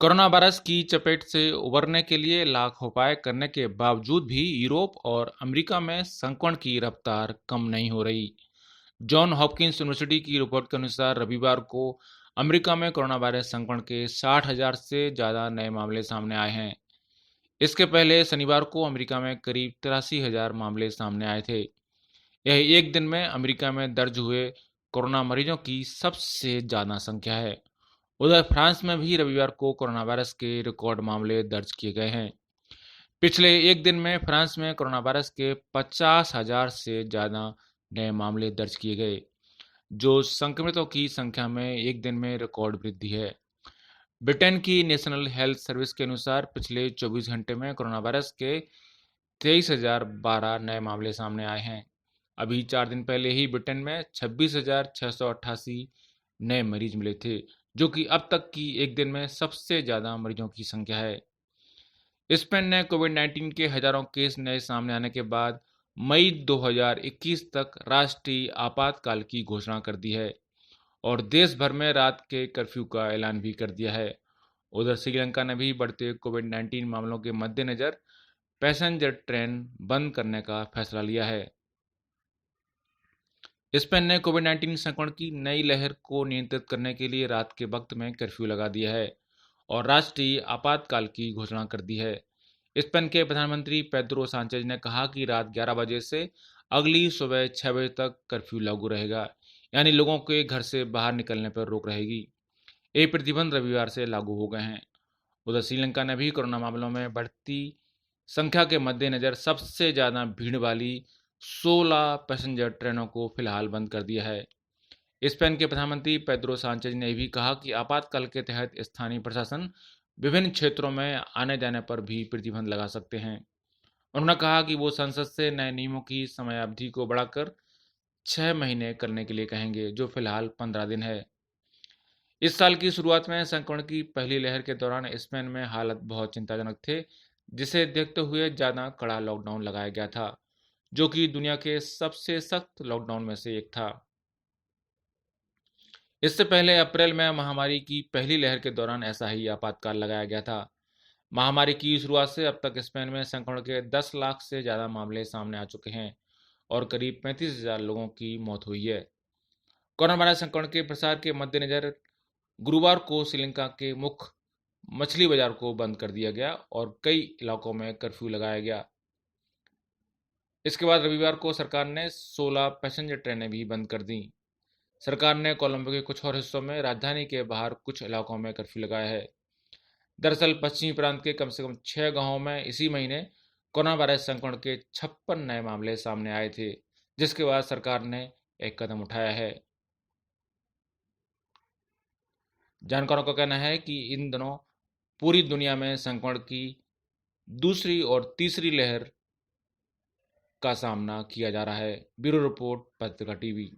Corona virus की चपेट से उबरने के लिए लाख उपाय करने के बावजूद भी यूरोप और अमेरिका में संक्रमण की रफ्तार कम नहीं हो रही। जॉन हॉपकिंस यूनिवर्सिटी की रिपोर्ट के अनुसार रविवार को अमेरिका में कोरोना वायरस संक्रमण के 60,000 से ज़्यादा नए मामले सामने आए हैं। इसके पहले शनिवार को अमेरिका में करीब 83,000 मामले सामने आए थे। यह एक दिन में अमेरिका में दर्ज हुए कोरोना मरीजों की सबसे ज़्यादा संख्या है। उधर फ्रांस में भी रविवार को कोरोना वायरस के रिकॉर्ड मामले दर्ज किए गए हैं। पिछले एक दिन में फ्रांस में कोरोना वायरस के 50,000 से ज़्यादा नए मामले दर्ज किए गए, जो संक्रमितों की संख्या में एक दिन में रिकॉर्ड वृद्धि है। ब्रिटेन की नेशनल हेल्थ सर्विस के अनुसार पिछले 24 घंटे में कोरोना वायरस के 23,012 नए मामले सामने आए हैं। अभी 4 दिन पहले ही ब्रिटेन में 26,688 नए मरीज मिले थे, जो कि अब तक की एक दिन में सबसे ज़्यादा मरीजों की संख्या है। स्पेन ने कोविड-19 के हजारों केस नए सामने आने के बाद मई 2021 तक राष्ट्रीय आपातकाल की घोषणा कर दी है और देश भर में रात के कर्फ्यू का ऐलान भी कर दिया है। उधर श्रीलंका ने भी बढ़ते कोविड-19 मामलों के मद्देनजर पैसेंजर ट्रेन बंद करने का फैसला लिया है। स्पेन ने कोविड-19 संक्रमण की नई लहर को नियंत्रित करने के लिए रात के वक्त में कर्फ्यू लगा दिया है और राष्ट्रीय आपातकाल की घोषणा कर दी है। स्पेन के प्रधानमंत्री पेड्रो सांचेज ने कहा कि रात 11 बजे से अगली सुबह 6 बजे तक कर्फ्यू लागू रहेगा, यानी लोगों के घर से बाहर निकलने पर रोक रहेगी। ये प्रतिबंध रविवार से लागू हो गए हैं। उधर श्रीलंका ने भी कोरोना मामलों में बढ़ती संख्या के मद्देनजर सबसे ज़्यादा भीड़ वाली 16 पैसेंजर ट्रेनों को फिलहाल बंद कर दिया है। स्पेन के प्रधानमंत्री पेड्रो सांचेज ने भी कहा कि आपातकाल के तहत स्थानीय प्रशासन विभिन्न क्षेत्रों में आने जाने पर भी प्रतिबंध लगा सकते हैं। उन्होंने कहा कि वो संसद से नए नियमों की समयावधि को बढ़ाकर 6 महीने करने के लिए कहेंगे, जो फिलहाल 15 दिन है। इस साल की शुरुआत में संक्रमण की पहली लहर के दौरान स्पेन में हालात बहुत चिंताजनक थे, जिसे देखते हुए ज़्यादा कड़ा लॉकडाउन लगाया गया था, जो कि दुनिया के सबसे सख्त लॉकडाउन में से एक था। इससे पहले अप्रैल में महामारी की पहली लहर के दौरान ऐसा ही आपातकाल लगाया गया था। महामारी की शुरुआत से अब तक स्पेन में संक्रमण के 10 लाख से ज़्यादा मामले सामने आ चुके हैं और करीब 35,000 लोगों की मौत हुई है। कोरोना वायरस संक्रमण के प्रसार के मद्देनजर गुरुवार को श्रीलंका के मुख्य मछली बाजार को बंद कर दिया गया और कई इलाकों में कर्फ्यू लगाया गया। इसके बाद रविवार को सरकार ने 16 पैसेंजर ट्रेनें भी बंद कर दी। सरकार ने कोलंबो के कुछ और हिस्सों में राजधानी के बाहर कुछ इलाकों में कर्फ्यू लगाया है। दरअसल पश्चिमी प्रांत के कम से कम 6 गांवों में इसी महीने कोरोना वायरस संक्रमण के 56 नए मामले सामने आए थे, जिसके बाद सरकार ने एक कदम उठाया है। जानकारों का कहना है कि इन दिनों पूरी दुनिया में संक्रमण की दूसरी और तीसरी लहर का सामना किया जा रहा है। ब्यूरो रिपोर्ट, पत्रिका टीवी।